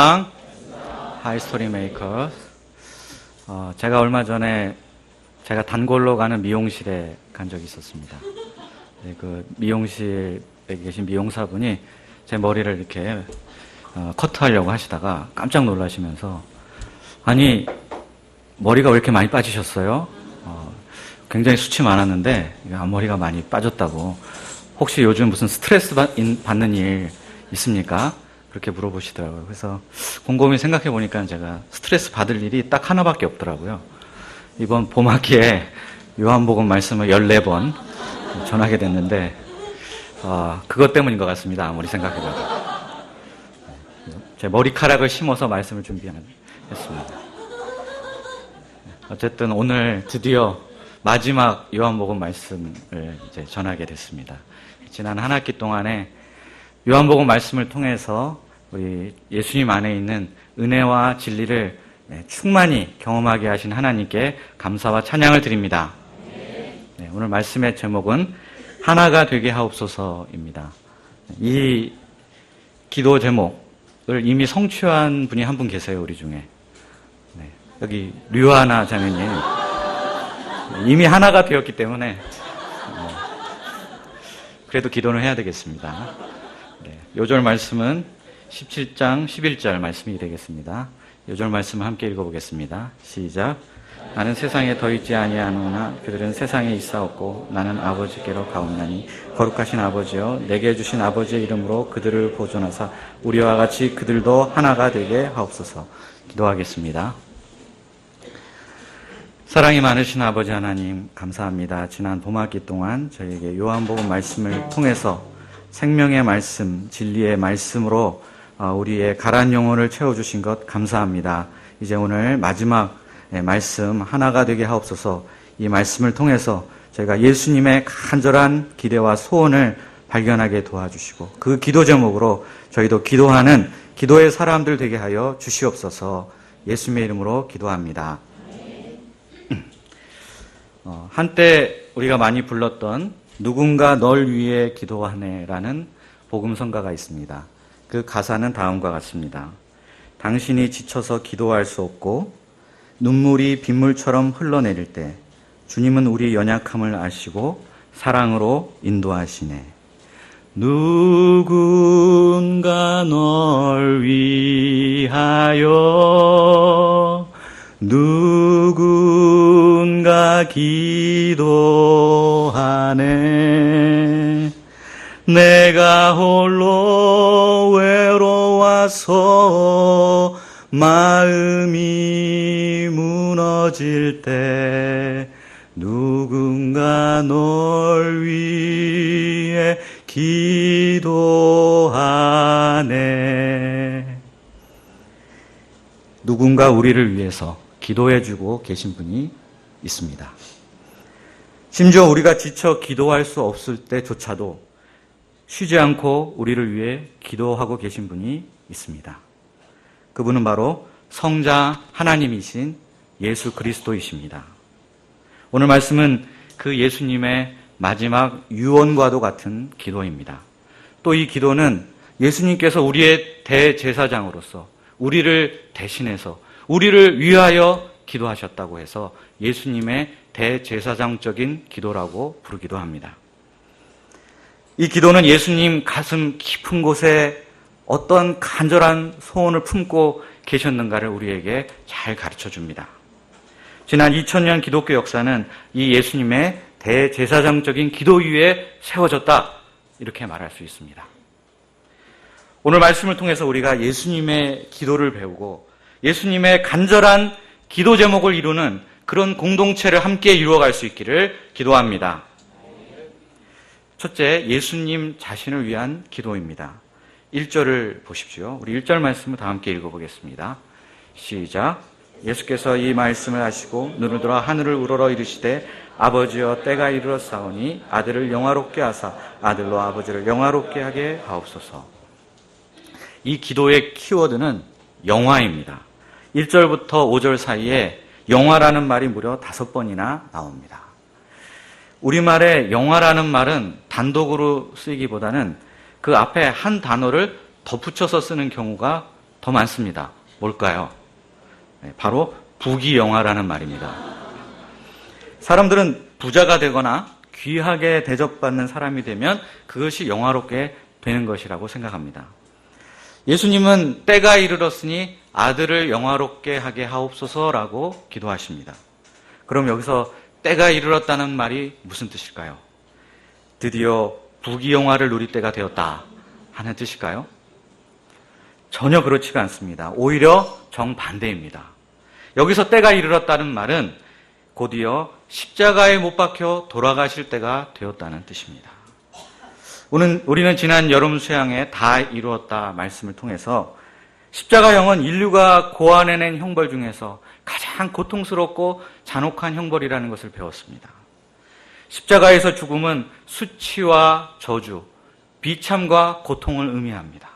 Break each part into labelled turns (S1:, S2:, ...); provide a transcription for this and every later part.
S1: 안녕. 하이 스토리 메이커. 제가 얼마 전에 제가 단골로 가는 미용실에 간 적이 있었습니다. 네, 그 미용실에 계신 미용사분이 제 머리를 이렇게 커트하려고 하시다가 깜짝 놀라시면서, 아니, 머리가 왜 이렇게 많이 빠지셨어요? 굉장히 숱이 많았는데 앞머리가 많이 빠졌다고. 혹시 요즘 무슨 스트레스 받는 일 있습니까? 그렇게 물어보시더라고요. 그래서 곰곰이 생각해 보니까 제가 스트레스 받을 일이 딱 하나밖에 없더라고요. 이번 봄학기에 요한복음 말씀을 14번 전하게 됐는데, 그것 때문인 것 같습니다. 아무리 생각해봐도. 제 머리카락을 심어서 말씀을 준비했습니다. 어쨌든 오늘 드디어 마지막 요한복음 말씀을 이제 전하게 됐습니다. 지난 한 학기 동안에 요한복음 말씀을 통해서 우리 예수님 안에 있는 은혜와 진리를 충만히 경험하게 하신 하나님께 감사와 찬양을 드립니다. 네, 오늘 말씀의 제목은 하나가 되게 하옵소서입니다. 이 기도 제목을 이미 성취한 분이 한 분 계세요, 우리 중에. 네, 여기 류하나 자매님. 이미 하나가 되었기 때문에 그래도 기도는 해야 되겠습니다. 네, 요절 말씀은 17장 11절 말씀이 되겠습니다. 요절 말씀 함께 읽어보겠습니다. 시작. 나는 세상에 더 있지 아니하노나 그들은 세상에 있사옵고 나는 아버지께로 가옵나니 거룩하신 아버지여 내게 주신 아버지의 이름으로 그들을 보존하사 우리와 같이 그들도 하나가 되게 하옵소서. 기도하겠습니다. 사랑이 많으신 아버지 하나님, 감사합니다. 지난 봄학기 동안 저희에게 요한복음 말씀을 통해서 생명의 말씀, 진리의 말씀으로 우리의 가란 영혼을 채워주신 것 감사합니다. 이제 오늘 마지막 말씀 하나가 되게 하옵소서. 이 말씀을 통해서 저희가 예수님의 간절한 기대와 소원을 발견하게 도와주시고 그 기도 제목으로 저희도 기도하는 기도의 사람들 되게 하여 주시옵소서. 예수님의 이름으로 기도합니다. 한때 우리가 많이 불렀던 누군가 널 위해 기도하네라는 복음성가가 있습니다. 그 가사는 다음과 같습니다. 당신이 지쳐서 기도할 수 없고 눈물이 빗물처럼 흘러내릴 때 주님은 우리 연약함을 아시고 사랑으로 인도하시네. 누군가 널 위하여 누군가 기도하네. 내가 홀로 외로워서 마음이 무너질 때 누군가 널 위해 기도하네. 누군가 우리를 위해서 기도해주고 계신 분이 있습니다. 심지어 우리가 지쳐 기도할 수 없을 때조차도 쉬지 않고 우리를 위해 기도하고 계신 분이 있습니다. 그분은 바로 성자 하나님이신 예수 그리스도이십니다. 오늘 말씀은 그 예수님의 마지막 유언과도 같은 기도입니다. 또 이 기도는 예수님께서 우리의 대제사장으로서 우리를 대신해서 우리를 위하여 기도하셨다고 해서 예수님의 대제사장적인 기도라고 부르기도 합니다. 이 기도는 예수님 가슴 깊은 곳에 어떤 간절한 소원을 품고 계셨는가를 우리에게 잘 가르쳐 줍니다. 지난 2000년 기독교 역사는 이 예수님의 대제사장적인 기도 위에 세워졌다, 이렇게 말할 수 있습니다. 오늘 말씀을 통해서 우리가 예수님의 기도를 배우고 예수님의 간절한 기도 제목을 이루는 그런 공동체를 함께 이루어갈 수 있기를 기도합니다. 첫째, 예수님 자신을 위한 기도입니다. 1절을 보십시오. 우리 1절 말씀을 다 함께 읽어보겠습니다. 시작. 예수께서 이 말씀을 하시고 눈을 들어 하늘을 우러러 이르시되 아버지여 때가 이르렀사오니 아들을 영화롭게 하사 아들로 아버지를 영화롭게 하게 하옵소서. 이 기도의 키워드는 영화입니다. 1절부터 5절 사이에 영화라는 말이 무려 5번이나 나옵니다. 우리말에 영화라는 말은 단독으로 쓰이기보다는 그 앞에 한 단어를 덧붙여서 쓰는 경우가 더 많습니다. 뭘까요? 바로 부귀영화라는 말입니다. 사람들은 부자가 되거나 귀하게 대접받는 사람이 되면 그것이 영화롭게 되는 것이라고 생각합니다. 예수님은 때가 이르렀으니 아들을 영화롭게 하게 하옵소서라고 기도하십니다. 그럼 여기서 때가 이르렀다는 말이 무슨 뜻일까요? 드디어 부귀영화를 누릴 때가 되었다 하는 뜻일까요? 전혀 그렇지가 않습니다. 오히려 정반대입니다. 여기서 때가 이르렀다는 말은 곧이어 십자가에 못 박혀 돌아가실 때가 되었다는 뜻입니다. 우리는 지난 여름 수양에 다 이루었다 말씀을 통해서 십자가형은 인류가 고안해낸 형벌 중에서 가장 고통스럽고 잔혹한 형벌이라는 것을 배웠습니다. 십자가에서 죽음은 수치와 저주, 비참과 고통을 의미합니다.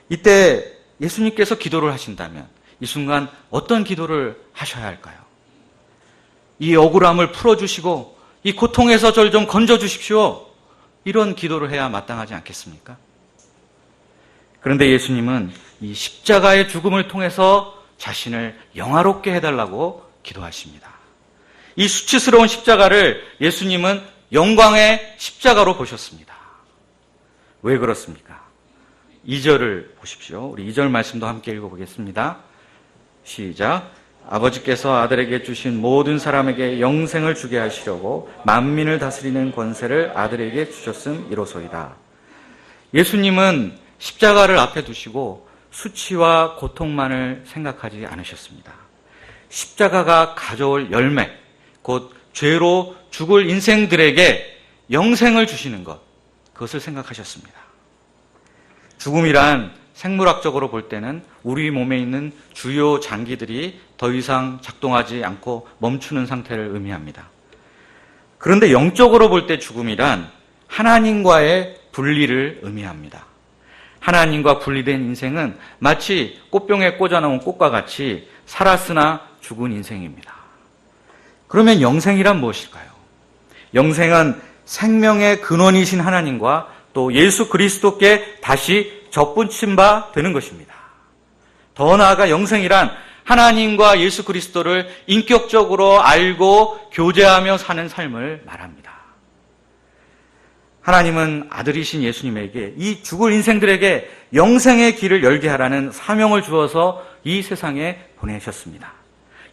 S1: 이때 예수님께서 기도를 하신다면 이 순간 어떤 기도를 하셔야 할까요? 이 억울함을 풀어주시고 이 고통에서 저를 좀 건져주십시오. 이런 기도를 해야 마땅하지 않겠습니까? 그런데 예수님은 이 십자가의 죽음을 통해서 자신을 영화롭게 해달라고 기도하십니다. 이 수치스러운 십자가를 예수님은 영광의 십자가로 보셨습니다. 왜 그렇습니까? 2절을 보십시오. 우리 2절 말씀도 함께 읽어보겠습니다. 시작. 아버지께서 아들에게 주신 모든 사람에게 영생을 주게 하시려고 만민을 다스리는 권세를 아들에게 주셨음 이로소이다. 예수님은 십자가를 앞에 두시고 수치와 고통만을 생각하지 않으셨습니다. 십자가가 가져올 열매, 곧 죄로 죽을 인생들에게 영생을 주시는 것, 그것을 생각하셨습니다. 죽음이란 생물학적으로 볼 때는 우리 몸에 있는 주요 장기들이 더 이상 작동하지 않고 멈추는 상태를 의미합니다. 그런데 영적으로 볼 때 죽음이란 하나님과의 분리를 의미합니다. 하나님과 분리된 인생은 마치 꽃병에 꽂아놓은 꽃과 같이 살았으나 죽은 인생입니다. 그러면 영생이란 무엇일까요? 영생은 생명의 근원이신 하나님과 또 예수 그리스도께 다시 접붙임 바 되는 것입니다. 더 나아가 영생이란 하나님과 예수 그리스도를 인격적으로 알고 교제하며 사는 삶을 말합니다. 하나님은 아들이신 예수님에게 이 죽을 인생들에게 영생의 길을 열게 하라는 사명을 주어서 이 세상에 보내셨습니다.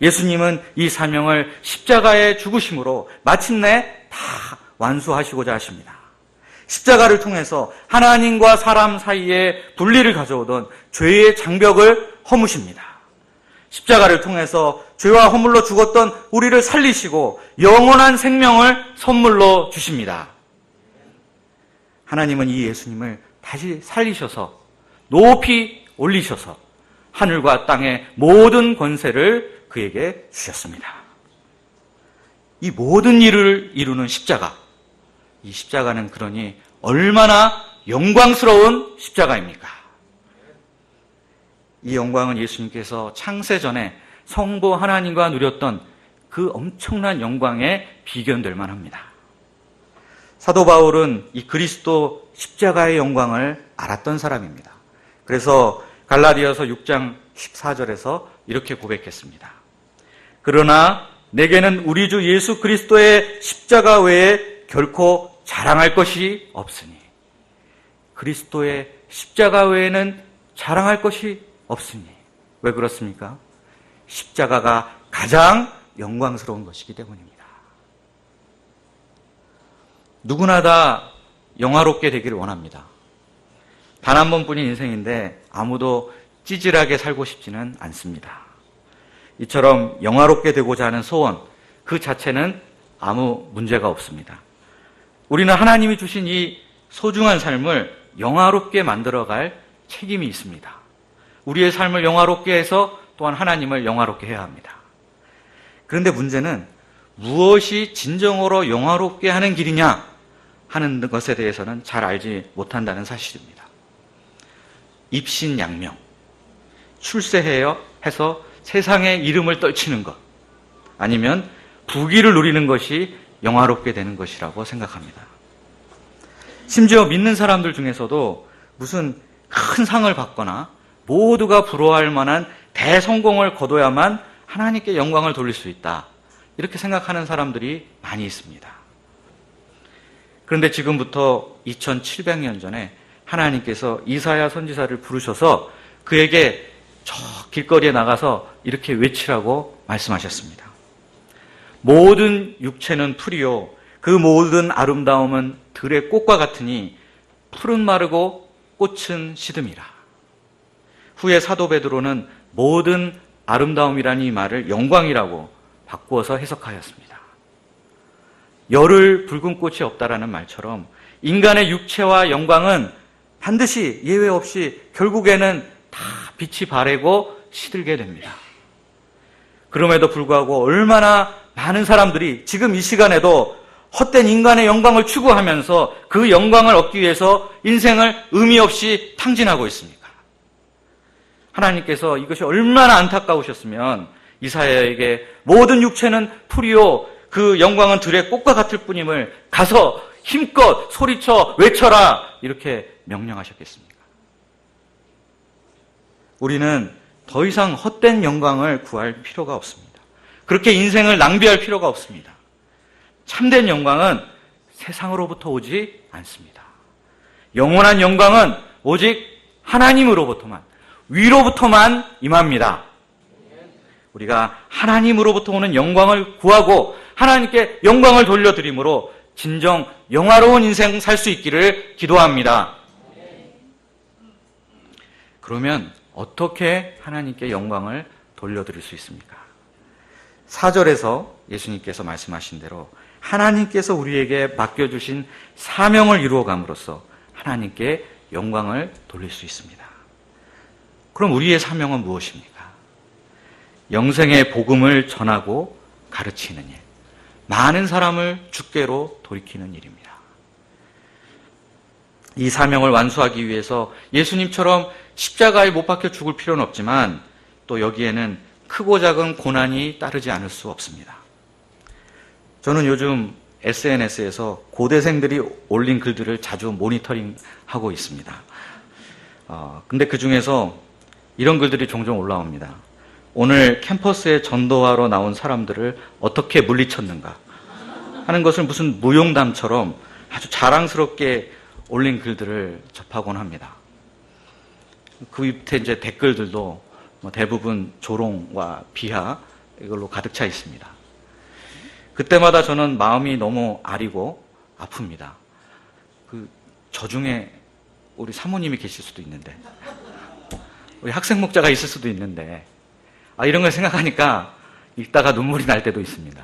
S1: 예수님은 이 사명을 십자가의 죽으심으로 마침내 다 완수하시고자 하십니다. 십자가를 통해서 하나님과 사람 사이에 분리를 가져오던 죄의 장벽을 허무십니다. 십자가를 통해서 죄와 허물로 죽었던 우리를 살리시고 영원한 생명을 선물로 주십니다. 하나님은 이 예수님을 다시 살리셔서 높이 올리셔서 하늘과 땅의 모든 권세를 그에게 주셨습니다. 이 모든 일을 이루는 십자가, 이 십자가는 그러니 얼마나 영광스러운 십자가입니까? 이 영광은 예수님께서 창세 전에 성부 하나님과 누렸던 그 엄청난 영광에 비견될 만합니다. 사도 바울은 이 그리스도 십자가의 영광을 알았던 사람입니다. 그래서 갈라디아서 6장 14절에서 이렇게 고백했습니다. 그러나 내게는 우리 주 예수 그리스도의 십자가 외에 결코 자랑할 것이 없으니, 그리스도의 십자가 외에는 자랑할 것이 없으니. 왜 그렇습니까? 십자가가 가장 영광스러운 것이기 때문입니다. 누구나 다 영화롭게 되기를 원합니다. 단 한 번뿐인 인생인데 아무도 찌질하게 살고 싶지는 않습니다. 이처럼 영화롭게 되고자 하는 소원, 그 자체는 아무 문제가 없습니다. 우리는 하나님이 주신 이 소중한 삶을 영화롭게 만들어갈 책임이 있습니다. 우리의 삶을 영화롭게 해서 또한 하나님을 영화롭게 해야 합니다. 그런데 문제는 무엇이 진정으로 영화롭게 하는 길이냐 하는 것에 대해서는 잘 알지 못한다는 사실입니다. 입신양명, 출세해서 세상의 이름을 떨치는 것, 아니면 부귀를 누리는 것이 영화롭게 되는 것이라고 생각합니다. 심지어 믿는 사람들 중에서도 무슨 큰 상을 받거나 모두가 부러워할 만한 대성공을 거둬야만 하나님께 영광을 돌릴 수 있다. 이렇게 생각하는 사람들이 많이 있습니다. 그런데 지금부터 2700년 전에 하나님께서 이사야 선지자를 부르셔서 그에게 저 길거리에 나가서 이렇게 외치라고 말씀하셨습니다. 모든 육체는 풀이요 그 모든 아름다움은 들의 꽃과 같으니 풀은 마르고 꽃은 시듬이라. 후에 사도 베드로는 모든 아름다움이라는 이 말을 영광이라고 바꾸어서 해석하였습니다. 열흘 붉은 꽃이 없다라는 말처럼 인간의 육체와 영광은 반드시 예외 없이 결국에는 다 빛이 바래고 시들게 됩니다. 그럼에도 불구하고 얼마나 많은 사람들이 지금 이 시간에도 헛된 인간의 영광을 추구하면서 그 영광을 얻기 위해서 인생을 의미 없이 탕진하고 있습니까? 하나님께서 이것이 얼마나 안타까우셨으면 이사야에게 모든 육체는 풀이요 그 영광은 들의 꽃과 같을 뿐임을 가서 힘껏 소리쳐 외쳐라 이렇게 명령하셨겠습니까? 우리는 더 이상 헛된 영광을 구할 필요가 없습니다. 그렇게 인생을 낭비할 필요가 없습니다. 참된 영광은 세상으로부터 오지 않습니다. 영원한 영광은 오직 하나님으로부터만, 위로부터만 임합니다. 우리가 하나님으로부터 오는 영광을 구하고 하나님께 영광을 돌려드림으로 진정 영화로운 인생 살 수 있기를 기도합니다. 그러면 어떻게 하나님께 영광을 돌려드릴 수 있습니까? 4절에서 예수님께서 말씀하신 대로 하나님께서 우리에게 맡겨주신 사명을 이루어감으로써 하나님께 영광을 돌릴 수 있습니다. 그럼 우리의 사명은 무엇입니까? 영생의 복음을 전하고 가르치는 일, 많은 사람을 주께로 돌이키는 일입니다. 이 사명을 완수하기 위해서 예수님처럼 십자가에 못 박혀 죽을 필요는 없지만 또 여기에는 크고 작은 고난이 따르지 않을 수 없습니다. 저는 요즘 SNS에서 고대생들이 올린 글들을 자주 모니터링하고 있습니다. 근데 그 중에서 이런 글들이 종종 올라옵니다. 오늘 캠퍼스에 전도하러 나온 사람들을 어떻게 물리쳤는가 하는 것을 무슨 무용담처럼 아주 자랑스럽게 올린 글들을 접하곤 합니다. 그 밑에 이제 댓글들도 대부분 조롱과 비하 이걸로 가득 차 있습니다. 그때마다 저는 마음이 너무 아리고 아픕니다. 저 중에 우리 사모님이 계실 수도 있는데, 우리 학생 목자가 있을 수도 있는데, 이런 걸 생각하니까 읽다가 눈물이 날 때도 있습니다.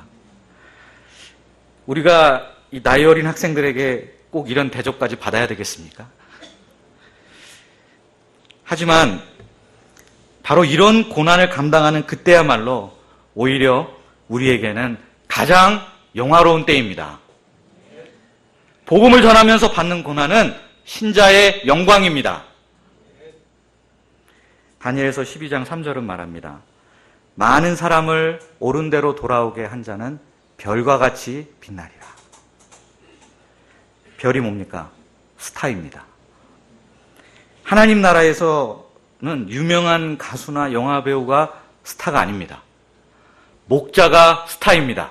S1: 우리가 이 나이 어린 학생들에게 꼭 이런 대접까지 받아야 되겠습니까? 하지만 바로 이런 고난을 감당하는 그때야말로 오히려 우리에게는 가장 영화로운 때입니다. 복음을 전하면서 받는 고난은 신자의 영광입니다. 다니엘서 12장 3절은 말합니다. 많은 사람을 옳은 대로 돌아오게 한 자는 별과 같이 빛나리라. 별이 뭡니까? 스타입니다. 하나님 나라에서는 유명한 가수나 영화배우가 스타가 아닙니다. 목자가 스타입니다.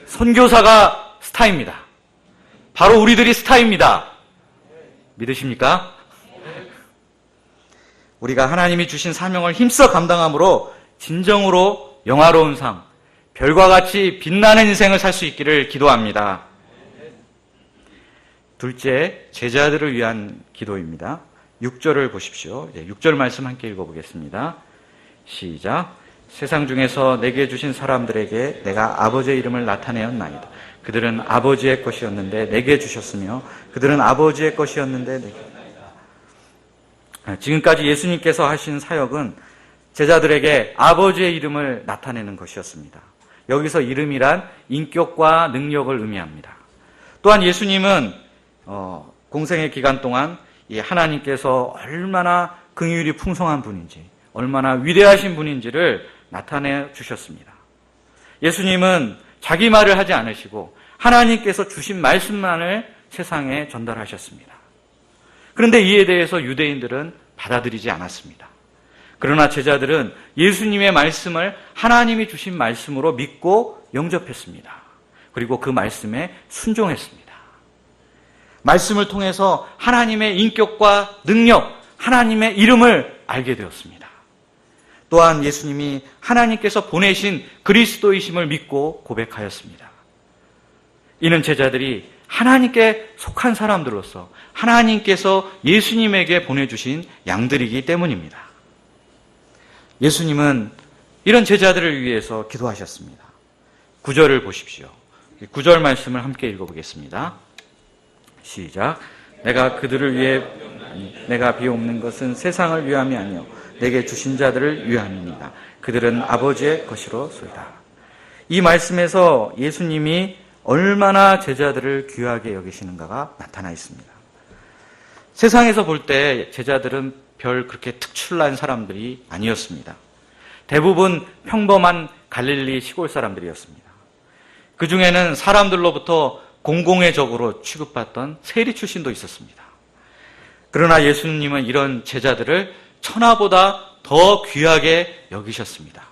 S1: 선교사가 스타입니다. 바로 우리들이 스타입니다. 믿으십니까? 우리가 하나님이 주신 사명을 힘써 감당함으로 진정으로 영화로운 삶, 별과 같이 빛나는 인생을 살 수 있기를 기도합니다. 둘째, 제자들을 위한 기도입니다. 6절을 보십시오. 6절 말씀 함께 읽어보겠습니다. 시작. 세상 중에서 내게 주신 사람들에게 내가 아버지의 이름을 나타내었나이다. 그들은 아버지의 것이었는데 내게 주셨으며 그들은 아버지의 것이었는데 내게. 지금까지 예수님께서 하신 사역은 제자들에게 아버지의 이름을 나타내는 것이었습니다. 여기서 이름이란 인격과 능력을 의미합니다. 또한 예수님은 공생의 기간 동안 이 하나님께서 얼마나 긍휼이 풍성한 분인지, 얼마나 위대하신 분인지를 나타내 주셨습니다. 예수님은 자기 말을 하지 않으시고 하나님께서 주신 말씀만을 세상에 전달하셨습니다. 그런데 이에 대해서 유대인들은 받아들이지 않았습니다. 그러나 제자들은 예수님의 말씀을 하나님이 주신 말씀으로 믿고 영접했습니다. 그리고 그 말씀에 순종했습니다. 말씀을 통해서 하나님의 인격과 능력, 하나님의 이름을 알게 되었습니다. 또한 예수님이 하나님께서 보내신 그리스도이심을 믿고 고백하였습니다. 이는 제자들이 하나님께 속한 사람들로서 하나님께서 예수님에게 보내주신 양들이기 때문입니다. 예수님은 이런 제자들을 위해서 기도하셨습니다. 9절을 보십시오. 9절 말씀을 함께 읽어보겠습니다. 시작. 내가 그들을 위해 내가 비옵는 것은 세상을 위함이 아니요 내게 주신 자들을 위함이니라. 그들은 아버지의 것이로소이다. 이 말씀에서 예수님이 얼마나 제자들을 귀하게 여기시는가가 나타나 있습니다. 세상에서 볼 때 제자들은 별 그렇게 특출난 사람들이 아니었습니다. 대부분 평범한 갈릴리 시골 사람들이었습니다. 그 중에는 사람들로부터 공공의 적으로 취급받던 세리 출신도 있었습니다. 그러나 예수님은 이런 제자들을 천하보다 더 귀하게 여기셨습니다.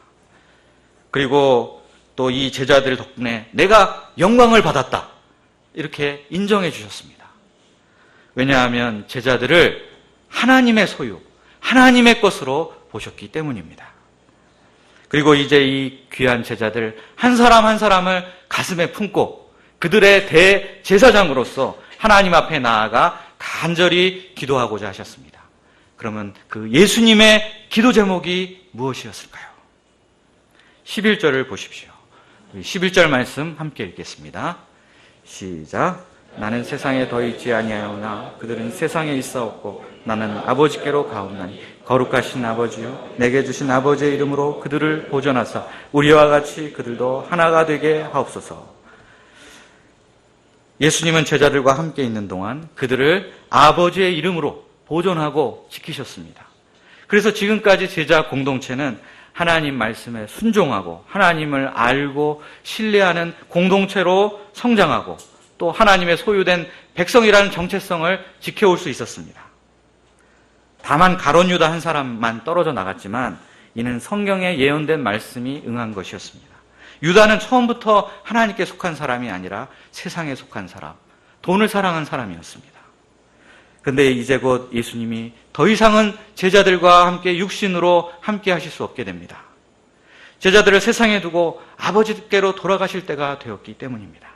S1: 그리고 또 이 제자들 덕분에 내가 영광을 받았다, 이렇게 인정해 주셨습니다. 왜냐하면 제자들을 하나님의 소유, 하나님의 것으로 보셨기 때문입니다. 그리고 이제 이 귀한 제자들 한 사람 한 사람을 가슴에 품고 그들의 대제사장으로서 하나님 앞에 나아가 간절히 기도하고자 하셨습니다. 그러면 그 예수님의 기도 제목이 무엇이었을까요? 11절을 보십시오. 11절 말씀 함께 읽겠습니다. 시작. 나는 세상에 더 있지 아니하오나 그들은 세상에 있사옵고 나는 아버지께로 가옵나니 거룩하신 아버지요 내게 주신 아버지의 이름으로 그들을 보존하사 우리와 같이 그들도 하나가 되게 하옵소서. 예수님은 제자들과 함께 있는 동안 그들을 아버지의 이름으로 보존하고 지키셨습니다. 그래서 지금까지 제자 공동체는 하나님 말씀에 순종하고 하나님을 알고 신뢰하는 공동체로 성장하고 또 하나님의 소유된 백성이라는 정체성을 지켜올 수 있었습니다. 다만 가룟 유다 한 사람만 떨어져 나갔지만 이는 성경에 예언된 말씀이 응한 것이었습니다. 유다는 처음부터 하나님께 속한 사람이 아니라 세상에 속한 사람, 돈을 사랑한 사람이었습니다. 그런데 이제 곧 예수님이 더 이상은 제자들과 함께 육신으로 함께 하실 수 없게 됩니다. 제자들을 세상에 두고 아버지께로 돌아가실 때가 되었기 때문입니다.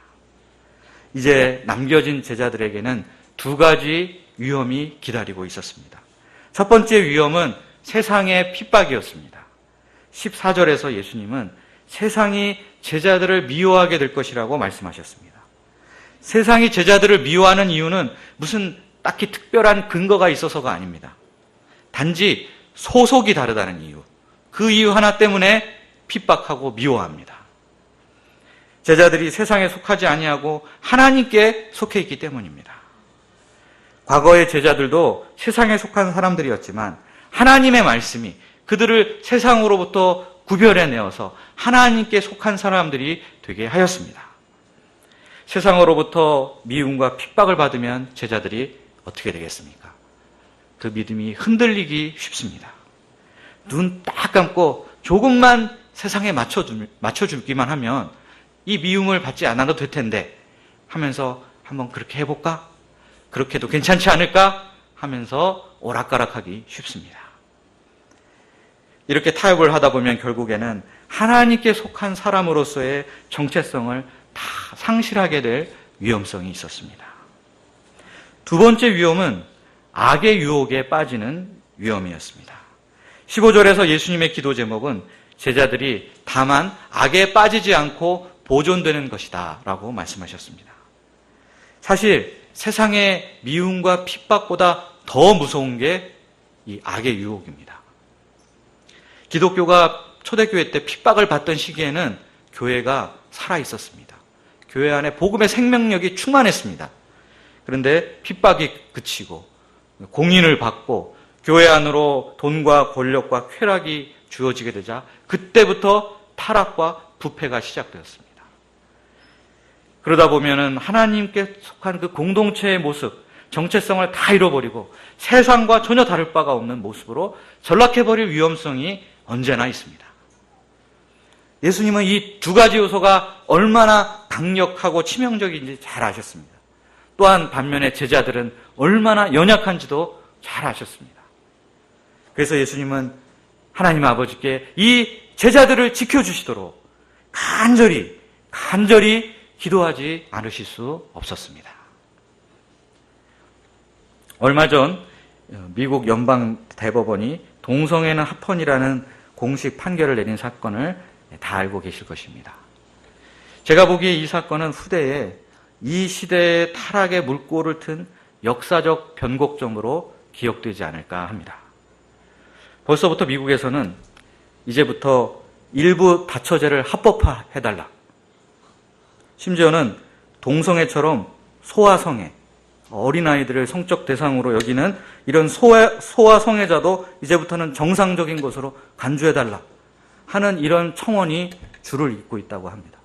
S1: 이제 남겨진 제자들에게는 두 가지 위험이 기다리고 있었습니다. 첫 번째 위험은 세상의 핍박이었습니다. 14절에서 예수님은 세상이 제자들을 미워하게 될 것이라고 말씀하셨습니다. 세상이 제자들을 미워하는 이유는 무슨 딱히 특별한 근거가 있어서가 아닙니다. 단지 소속이 다르다는 이유, 그 이유 하나 때문에 핍박하고 미워합니다. 제자들이 세상에 속하지 아니하고 하나님께 속해 있기 때문입니다. 과거의 제자들도 세상에 속한 사람들이었지만 하나님의 말씀이 그들을 세상으로부터 구별해내어서 하나님께 속한 사람들이 되게 하였습니다. 세상으로부터 미움과 핍박을 받으면 제자들이 어떻게 되겠습니까? 그 믿음이 흔들리기 쉽습니다. 눈 딱 감고 조금만 세상에 맞춰주기만 하면 이 미움을 받지 않아도 될 텐데 하면서 한번 그렇게 해볼까? 그렇게도 괜찮지 않을까? 하면서 오락가락하기 쉽습니다. 이렇게 타협을 하다 보면 결국에는 하나님께 속한 사람으로서의 정체성을 다 상실하게 될 위험성이 있었습니다. 두 번째 위험은 악의 유혹에 빠지는 위험이었습니다. 15절에서 예수님의 기도 제목은 제자들이 다만 악에 빠지지 않고 보존되는 것이다 라고 말씀하셨습니다. 사실 세상의 미움과 핍박보다 더 무서운 게 이 악의 유혹입니다. 기독교가 초대교회 때 핍박을 받던 시기에는 교회가 살아 있었습니다. 교회 안에 복음의 생명력이 충만했습니다. 그런데 핍박이 그치고 공인을 받고 교회 안으로 돈과 권력과 쾌락이 주어지게 되자 그때부터 타락과 부패가 시작되었습니다. 그러다 보면은 하나님께 속한 그 공동체의 모습, 정체성을 다 잃어버리고 세상과 전혀 다를 바가 없는 모습으로 전락해버릴 위험성이 언제나 있습니다. 예수님은 이 두 가지 요소가 얼마나 강력하고 치명적인지 잘 아셨습니다. 또한 반면에 제자들은 얼마나 연약한지도 잘 아셨습니다. 그래서 예수님은 하나님 아버지께 이 제자들을 지켜주시도록 간절히 기도하지 않으실 수 없었습니다. 얼마 전 미국 연방대법원이 동성애는 합헌이라는 공식 판결을 내린 사건을 다 알고 계실 것입니다. 제가 보기에 이 사건은 후대에 이 시대의 타락의 물꼬를 튼 역사적 변곡점으로 기억되지 않을까 합니다. 벌써부터 미국에서는 이제부터 일부 다처제를 합법화해달라. 심지어는 동성애처럼 소아성애, 어린아이들을 성적 대상으로 여기는 이런 소아성애자도 이제부터는 정상적인 것으로 간주해달라 하는 이런 청원이 줄을 잇고 있다고 합니다.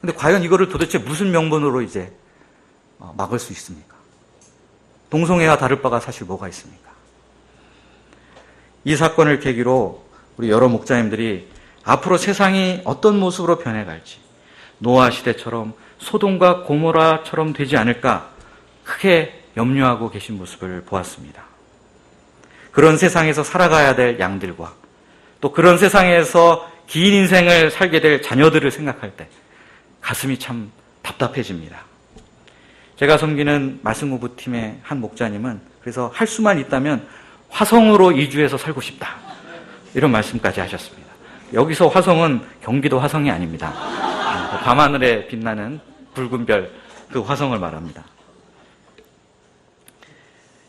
S1: 근데 과연 이거를 도대체 무슨 명분으로 이제 막을 수 있습니까? 동성애와 다를 바가 사실 뭐가 있습니까? 이 사건을 계기로 우리 여러 목자님들이 앞으로 세상이 어떤 모습으로 변해갈지, 노아 시대처럼 소돔과 고모라처럼 되지 않을까 크게 염려하고 계신 모습을 보았습니다. 그런 세상에서 살아가야 될 양들과 또 그런 세상에서 긴 인생을 살게 될 자녀들을 생각할 때 가슴이 참 답답해집니다. 제가 섬기는 말씀공부팀의 한 목자님은 그래서 할 수만 있다면 화성으로 이주해서 살고 싶다, 이런 말씀까지 하셨습니다. 여기서 화성은 경기도 화성이 아닙니다. 밤하늘에 빛나는 붉은 별, 그 화성을 말합니다.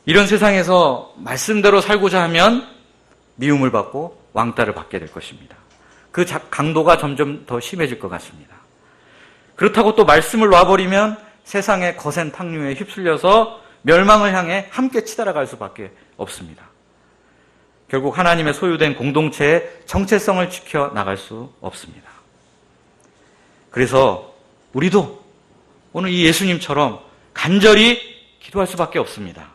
S1: 이런 세상에서 말씀대로 살고자 하면 미움을 받고 왕따를 받게 될 것입니다. 그 강도가 점점 더 심해질 것 같습니다. 그렇다고 또 말씀을 놔버리면 세상의 거센 탕류에 휩쓸려서 멸망을 향해 함께 치달아갈 수밖에 없습니다. 결국 하나님의 소유된 공동체의 정체성을 지켜 나갈 수 없습니다. 그래서 우리도 오늘 이 예수님처럼 간절히 기도할 수밖에 없습니다.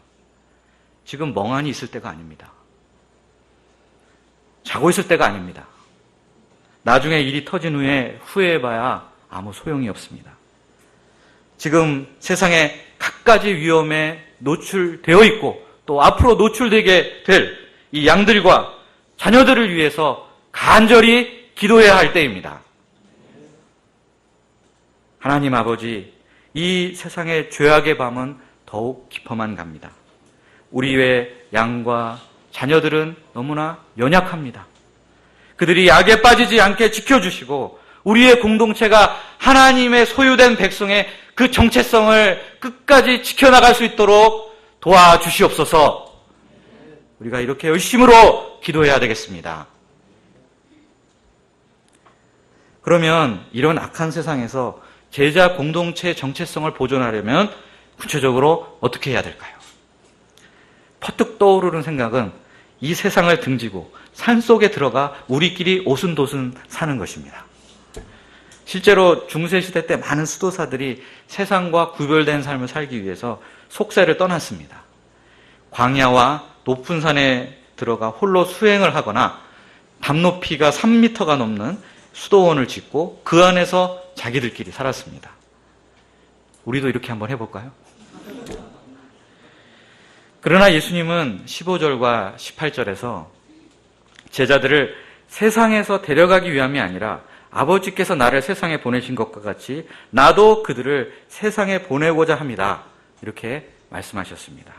S1: 지금 멍하니 있을 때가 아닙니다. 자고 있을 때가 아닙니다. 나중에 일이 터진 후에 후회해봐야 아무 소용이 없습니다. 지금 세상에 갖가지 위험에 노출되어 있고 또 앞으로 노출되게 될 이 양들과 자녀들을 위해서 간절히 기도해야 할 때입니다. 하나님 아버지, 이 세상의 죄악의 밤은 더욱 깊어만 갑니다. 우리 외 양과 자녀들은 너무나 연약합니다. 그들이 약에 빠지지 않게 지켜주시고 우리의 공동체가 하나님의 소유된 백성의 그 정체성을 끝까지 지켜나갈 수 있도록 도와주시옵소서. 우리가 이렇게 열심으로 기도해야 되겠습니다. 그러면 이런 악한 세상에서 제자 공동체의 정체성을 보존하려면 구체적으로 어떻게 해야 될까요? 퍼뜩 떠오르는 생각은 이 세상을 등지고 산속에 들어가 우리끼리 오순도순 사는 것입니다. 실제로 중세시대 때 많은 수도사들이 세상과 구별된 삶을 살기 위해서 속세를 떠났습니다. 광야와 높은 산에 들어가 홀로 수행을 하거나 담 높이가 3m가 넘는 수도원을 짓고 그 안에서 자기들끼리 살았습니다. 우리도 이렇게 한번 해볼까요? 그러나 예수님은 15절과 18절에서 제자들을 세상에서 데려가기 위함이 아니라 아버지께서 나를 세상에 보내신 것과 같이 나도 그들을 세상에 보내고자 합니다. 이렇게 말씀하셨습니다.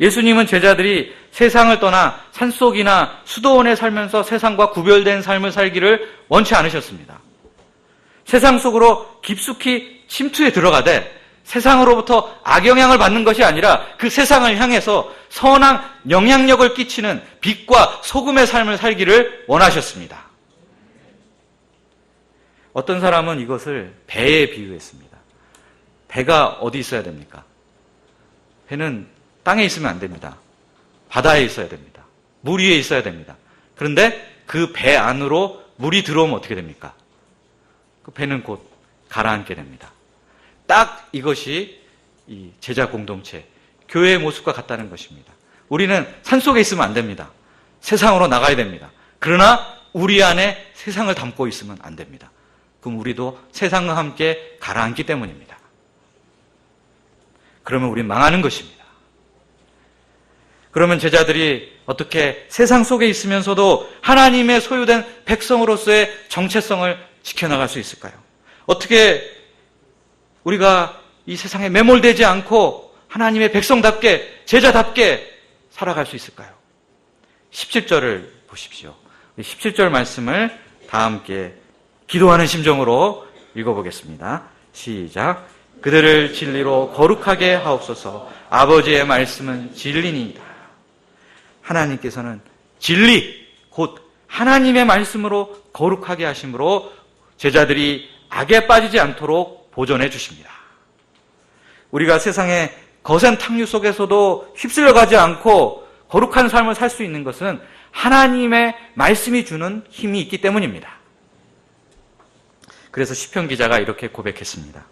S1: 예수님은 제자들이 세상을 떠나 산속이나 수도원에 살면서 세상과 구별된 삶을 살기를 원치 않으셨습니다. 세상 속으로 깊숙이 침투해 들어가되 세상으로부터 악영향을 받는 것이 아니라 그 세상을 향해서 선한 영향력을 끼치는 빛과 소금의 삶을 살기를 원하셨습니다. 어떤 사람은 이것을 배에 비유했습니다. 배가 어디 있어야 됩니까? 배는 땅에 있으면 안 됩니다. 바다에 있어야 됩니다. 물 위에 있어야 됩니다. 그런데 그 배 안으로 물이 들어오면 어떻게 됩니까? 그 배는 곧 가라앉게 됩니다. 딱 이것이 이 제자 공동체, 교회의 모습과 같다는 것입니다. 우리는 산속에 있으면 안 됩니다. 세상으로 나가야 됩니다. 그러나 우리 안에 세상을 담고 있으면 안 됩니다. 그럼 우리도 세상과 함께 가라앉기 때문입니다. 그러면 우리는 망하는 것입니다. 그러면 제자들이 어떻게 세상 속에 있으면서도 하나님의 소유된 백성으로서의 정체성을 지켜나갈 수 있을까요? 어떻게 우리가 이 세상에 매몰되지 않고 하나님의 백성답게, 제자답게 살아갈 수 있을까요? 17절을 보십시오. 17절 말씀을 다 함께 기도하는 심정으로 읽어보겠습니다. 시작. 그들을 진리로 거룩하게 하옵소서. 아버지의 말씀은 진리니이다. 하나님께서는 진리, 곧 하나님의 말씀으로 거룩하게 하심으로 제자들이 악에 빠지지 않도록 보존해 주십니다. 우리가 세상의 거센 탕류 속에서도 휩쓸려가지 않고 거룩한 삶을 살 수 있는 것은 하나님의 말씀이 주는 힘이 있기 때문입니다. 그래서 시편 기자가 이렇게 고백했습니다.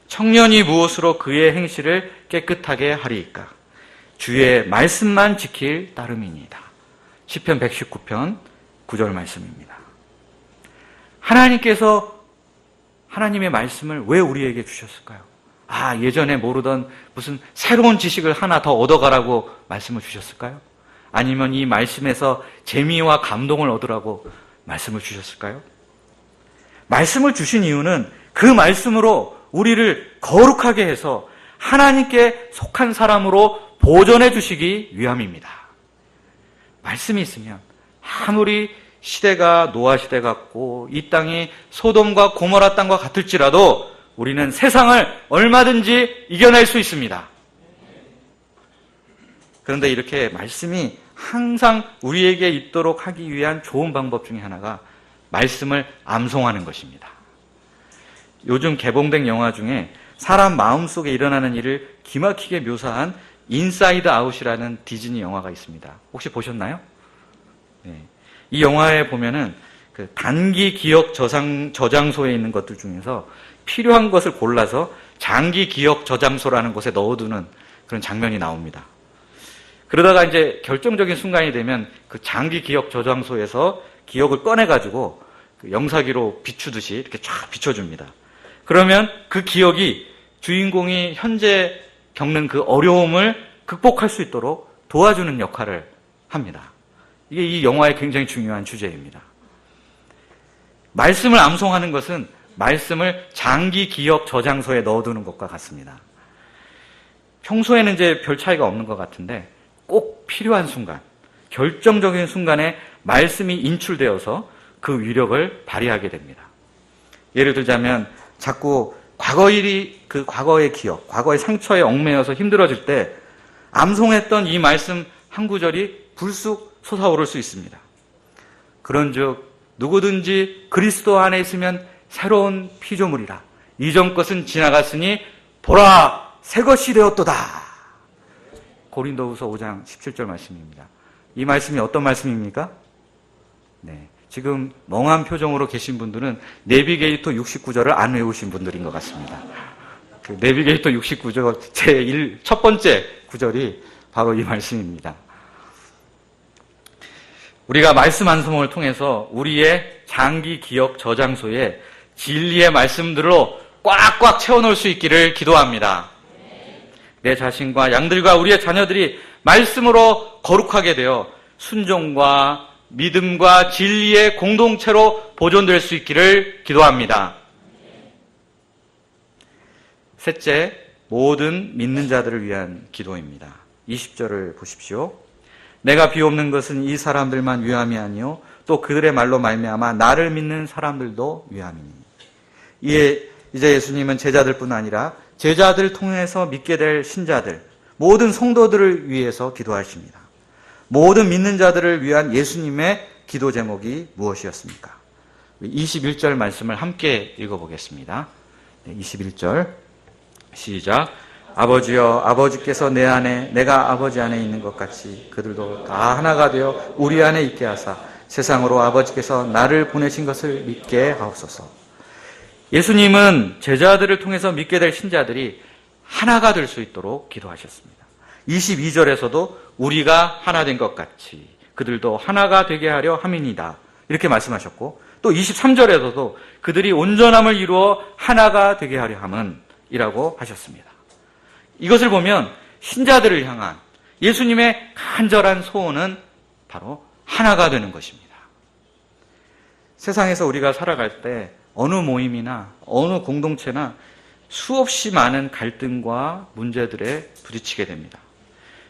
S1: 청년이 무엇으로 그의 행실을 깨끗하게 하리이까? 주의 말씀만 지킬 따름이니이다. 시편 119편 9절 말씀입니다. 하나님께서 하나님의 말씀을 왜 우리에게 주셨을까요? 예전에 모르던 무슨 새로운 지식을 하나 더 얻어가라고 말씀을 주셨을까요? 아니면 이 말씀에서 재미와 감동을 얻으라고 말씀을 주셨을까요? 말씀을 주신 이유는 그 말씀으로 우리를 거룩하게 해서 하나님께 속한 사람으로 보존해 주시기 위함입니다. 말씀이 있으면 아무리 시대가 노아 시대 같고 이 땅이 소돔과 고모라 땅과 같을지라도 우리는 세상을 얼마든지 이겨낼 수 있습니다. 그런데 이렇게 말씀이 항상 우리에게 있도록 하기 위한 좋은 방법 중에 하나가 말씀을 암송하는 것입니다. 요즘 개봉된 영화 중에 사람 마음속에 일어나는 일을 기막히게 묘사한 인사이드 아웃이라는 디즈니 영화가 있습니다. 혹시 보셨나요? 네. 이 영화에 보면은 그 단기 기억 저장소에 있는 것들 중에서 필요한 것을 골라서 장기 기억 저장소라는 곳에 넣어두는 그런 장면이 나옵니다. 그러다가 이제 결정적인 순간이 되면 그 장기 기억 저장소에서 기억을 꺼내가지고 그 영사기로 비추듯이 이렇게 쫙 비춰줍니다. 그러면 그 기억이 주인공이 현재 겪는 그 어려움을 극복할 수 있도록 도와주는 역할을 합니다. 이게 이 영화의 굉장히 중요한 주제입니다. 말씀을 암송하는 것은 말씀을 장기 기억 저장소에 넣어두는 것과 같습니다. 평소에는 이제 별 차이가 없는 것 같은데 꼭 필요한 순간, 결정적인 순간에 말씀이 인출되어서 그 위력을 발휘하게 됩니다. 예를 들자면 자꾸 과거의 기억, 과거의 상처에 얽매여서 힘들어질 때 암송했던 이 말씀 한 구절이 불쑥 솟아오를 수 있습니다. 그런즉 누구든지 그리스도 안에 있으면 새로운 피조물이라. 이전 것은 지나갔으니 보라 새 것이 되었도다. 고린도후서 5장 17절 말씀입니다. 이 말씀이 어떤 말씀입니까? 네, 지금 멍한 표정으로 계신 분들은 내비게이터 69절을 안 외우신 분들인 것 같습니다. 그 내비게이터 69절 첫 번째 구절이 바로 이 말씀입니다. 우리가 말씀 암송을 통해서 우리의 장기 기억 저장소에 진리의 말씀들로 꽉꽉 채워놓을 수 있기를 기도합니다. 내 자신과 양들과 우리의 자녀들이 말씀으로 거룩하게 되어 순종과 믿음과 진리의 공동체로 보존될 수 있기를 기도합니다. 셋째, 모든 믿는 자들을 위한 기도입니다. 20절을 보십시오. 내가 비옵는 것은 이 사람들만 위함이 아니요 또 그들의 말로 말미암아 나를 믿는 사람들도 위함이니. 이제 예수님은 제자들뿐 아니라 제자들 통해서 믿게 될 신자들, 모든 성도들을 위해서 기도하십니다. 모든 믿는 자들을 위한 예수님의 기도 제목이 무엇이었습니까? 21절 말씀을 함께 읽어보겠습니다. 21절 시작. 아버지여, 아버지께서 내 안에 내가 아버지 안에 있는 것 같이 그들도 다 하나가 되어 우리 안에 있게 하사 세상으로 아버지께서 나를 보내신 것을 믿게 하옵소서. 예수님은 제자들을 통해서 믿게 될 신자들이 하나가 될 수 있도록 기도하셨습니다. 22절에서도 우리가 하나 된 것 같이 그들도 하나가 되게 하려 함이니이다. 이렇게 말씀하셨고, 또 23절에서도 그들이 온전함을 이루어 하나가 되게 하려 함은 이라고 하셨습니다. 이것을 보면 신자들을 향한 예수님의 간절한 소원은 바로 하나가 되는 것입니다. 세상에서 우리가 살아갈 때 어느 모임이나 어느 공동체나 수없이 많은 갈등과 문제들에 부딪히게 됩니다.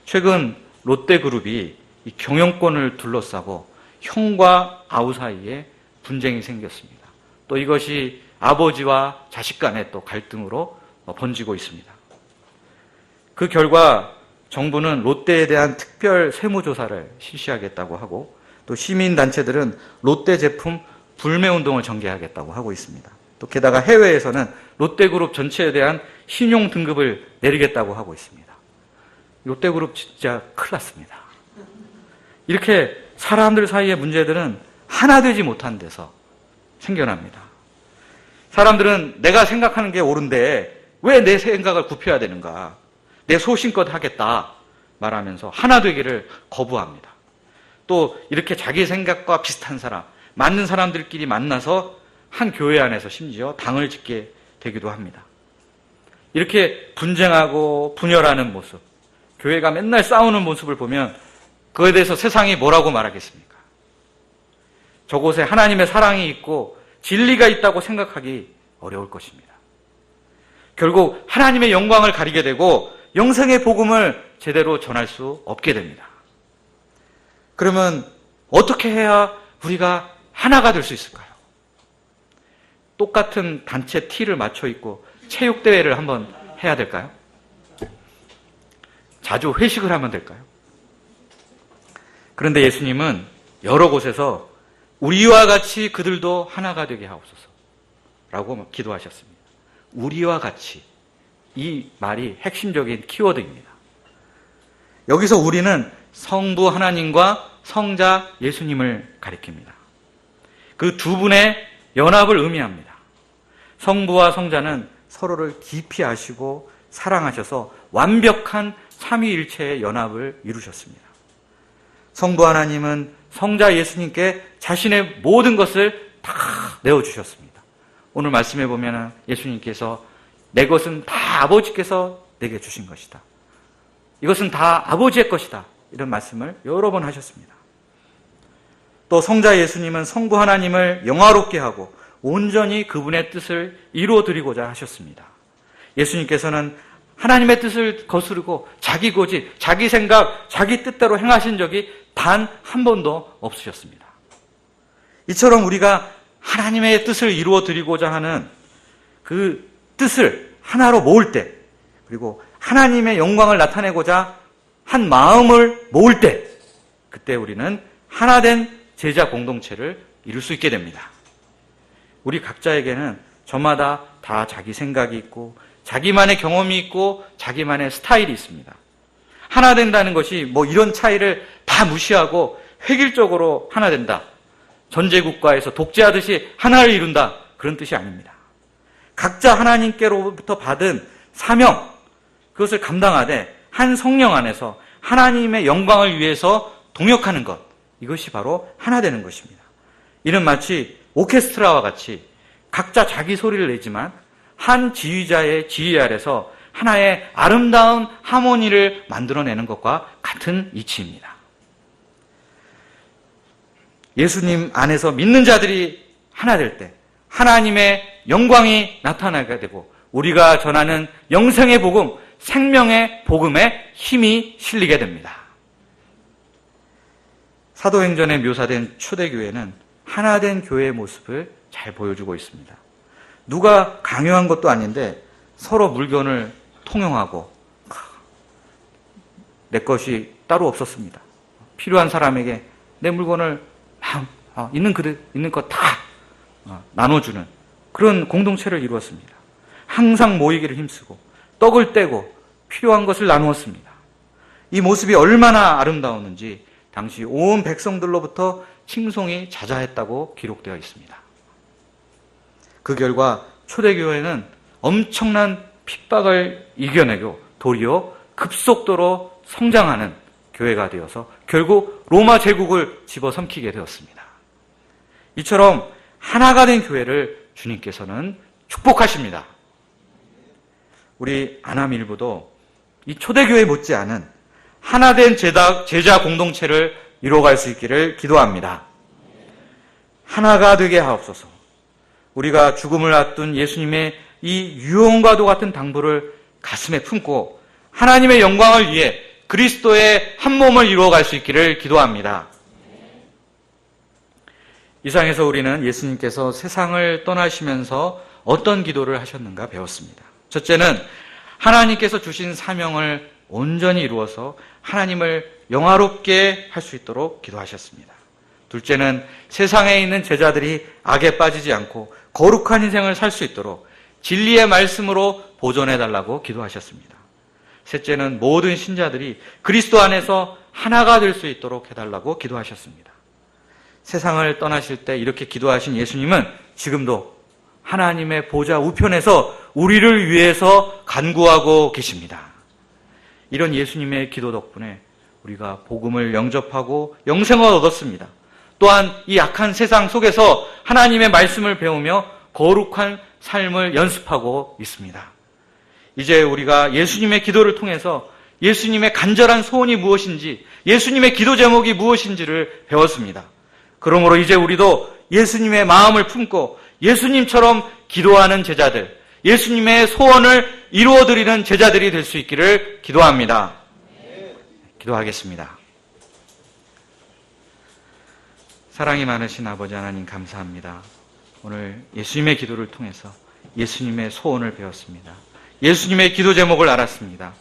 S1: 최근 롯데그룹이 이 경영권을 둘러싸고 형과 아우 사이에 분쟁이 생겼습니다. 또 이것이 아버지와 자식 간의 또 갈등으로 번지고 있습니다. 그 결과 정부는 롯데에 대한 특별 세무조사를 실시하겠다고 하고, 또 시민단체들은 롯데 제품 불매운동을 전개하겠다고 하고 있습니다. 또 게다가 해외에서는 롯데그룹 전체에 대한 신용 등급을 내리겠다고 하고 있습니다. 롯데그룹 진짜 큰일 났습니다. 이렇게 사람들 사이의 문제들은 하나 되지 못한 데서 생겨납니다. 사람들은 내가 생각하는 게 옳은데 왜 내 생각을 굽혀야 되는가? 내 소신껏 하겠다 말하면서 하나 되기를 거부합니다. 또 이렇게 자기 생각과 비슷한 사람, 맞는 사람들끼리 만나서 한 교회 안에서 심지어 당을 짓게 되기도 합니다. 이렇게 분쟁하고 분열하는 모습, 교회가 맨날 싸우는 모습을 보면 그에 대해서 세상이 뭐라고 말하겠습니까? 저곳에 하나님의 사랑이 있고 진리가 있다고 생각하기 어려울 것입니다. 결국 하나님의 영광을 가리게 되고 영생의 복음을 제대로 전할 수 없게 됩니다. 그러면 어떻게 해야 우리가 하나가 될 수 있을까요? 똑같은 단체 티를 맞춰 입고 체육대회를 한번 해야 될까요? 자주 회식을 하면 될까요? 그런데 예수님은 여러 곳에서 우리와 같이 그들도 하나가 되게 하옵소서 라고 기도하셨습니다. 우리와 같이, 이 말이 핵심적인 키워드입니다. 여기서 우리는 성부 하나님과 성자 예수님을 가리킵니다. 그 두 분의 연합을 의미합니다. 성부와 성자는 서로를 깊이 아시고 사랑하셔서 완벽한 삼위일체의 연합을 이루셨습니다. 성부 하나님은 성자 예수님께 자신의 모든 것을 다 내어주셨습니다. 오늘 말씀해 보면 예수님께서 내 것은 다 아버지께서 내게 주신 것이다. 이것은 다 아버지의 것이다. 이런 말씀을 여러 번 하셨습니다. 또 성자 예수님은 성부 하나님을 영화롭게 하고 온전히 그분의 뜻을 이루어드리고자 하셨습니다. 예수님께서는 하나님의 뜻을 거스르고 자기 고집, 자기 생각, 자기 뜻대로 행하신 적이 단 한 번도 없으셨습니다. 이처럼 우리가 하나님의 뜻을 이루어드리고자 하는 그 뜻을 하나로 모을 때, 그리고 하나님의 영광을 나타내고자 한 마음을 모을 때, 그때 우리는 하나된 제자 공동체를 이룰 수 있게 됩니다. 우리 각자에게는 저마다 다 자기 생각이 있고 자기만의 경험이 있고 자기만의 스타일이 있습니다. 하나 된다는 것이 뭐 이런 차이를 다 무시하고 획일적으로 하나 된다, 전제국가에서 독재하듯이 하나를 이룬다, 그런 뜻이 아닙니다. 각자 하나님께로부터 받은 사명, 그것을 감당하되 한 성령 안에서 하나님의 영광을 위해서 동역하는 것, 이것이 바로 하나 되는 것입니다. 이는 마치 오케스트라와 같이 각자 자기 소리를 내지만 한 지휘자의 지휘 아래서 하나의 아름다운 하모니를 만들어내는 것과 같은 이치입니다. 예수님 안에서 믿는 자들이 하나 될 때 하나님의 영광이 나타나게 되고 우리가 전하는 영생의 복음, 생명의 복음에 힘이 실리게 됩니다. 사도행전에 묘사된 초대교회는 하나된 교회의 모습을 잘 보여주고 있습니다. 누가 강요한 것도 아닌데 서로 물건을 통용하고 내 것이 따로 없었습니다. 필요한 사람에게 내 물건을 있는 것 다 나눠주는 그런 공동체를 이루었습니다. 항상 모이기를 힘쓰고 떡을 떼고 필요한 것을 나누었습니다. 이 모습이 얼마나 아름다웠는지 당시 온 백성들로부터 칭송이 자자했다고 기록되어 있습니다. 그 결과 초대교회는 엄청난 핍박을 이겨내고 도리어 급속도로 성장하는 교회가 되어서 결국 로마 제국을 집어삼키게 되었습니다. 이처럼 하나가 된 교회를 주님께서는 축복하십니다. 우리 안암일부도 이 초대교회 못지않은 하나된 제자 공동체를 이루어갈 수 있기를 기도합니다. 하나가 되게 하옵소서. 우리가 죽음을 앞둔 예수님의 이 유언과도 같은 당부를 가슴에 품고 하나님의 영광을 위해 그리스도의 한 몸을 이루어갈 수 있기를 기도합니다. 이상에서 우리는 예수님께서 세상을 떠나시면서 어떤 기도를 하셨는가 배웠습니다. 첫째는 하나님께서 주신 사명을 온전히 이루어서 하나님을 영화롭게 할 수 있도록 기도하셨습니다. 둘째는 세상에 있는 제자들이 악에 빠지지 않고 거룩한 인생을 살 수 있도록 진리의 말씀으로 보존해달라고 기도하셨습니다. 셋째는 모든 신자들이 그리스도 안에서 하나가 될 수 있도록 해달라고 기도하셨습니다. 세상을 떠나실 때 이렇게 기도하신 예수님은 지금도 하나님의 보좌 우편에서 우리를 위해서 간구하고 계십니다. 이런 예수님의 기도 덕분에 우리가 복음을 영접하고 영생을 얻었습니다. 또한 이 악한 세상 속에서 하나님의 말씀을 배우며 거룩한 삶을 연습하고 있습니다. 이제 우리가 예수님의 기도를 통해서 예수님의 간절한 소원이 무엇인지, 예수님의 기도 제목이 무엇인지를 배웠습니다. 그러므로 이제 우리도 예수님의 마음을 품고 예수님처럼 기도하는 제자들, 예수님의 소원을 이루어드리는 제자들이 될 수 있기를 기도합니다. 기도하겠습니다. 사랑이 많으신 아버지 하나님 감사합니다. 오늘 예수님의 기도를 통해서 예수님의 소원을 배웠습니다. 예수님의 기도 제목을 알았습니다.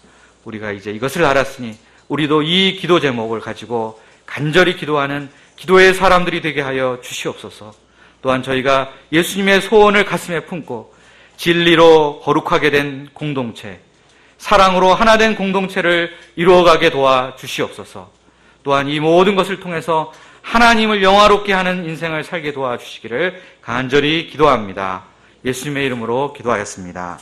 S1: 우리가 이제 이것을 알았으니 우리도 이 기도 제목을 가지고 간절히 기도하는 기도의 사람들이 되게 하여 주시옵소서. 또한 저희가 예수님의 소원을 가슴에 품고 진리로 거룩하게 된 공동체, 사랑으로 하나 된 공동체를 이루어가게 도와 주시옵소서. 또한 이 모든 것을 통해서 하나님을 영화롭게 하는 인생을 살게 도와주시기를 간절히 기도합니다. 예수님의 이름으로 기도하였습니다.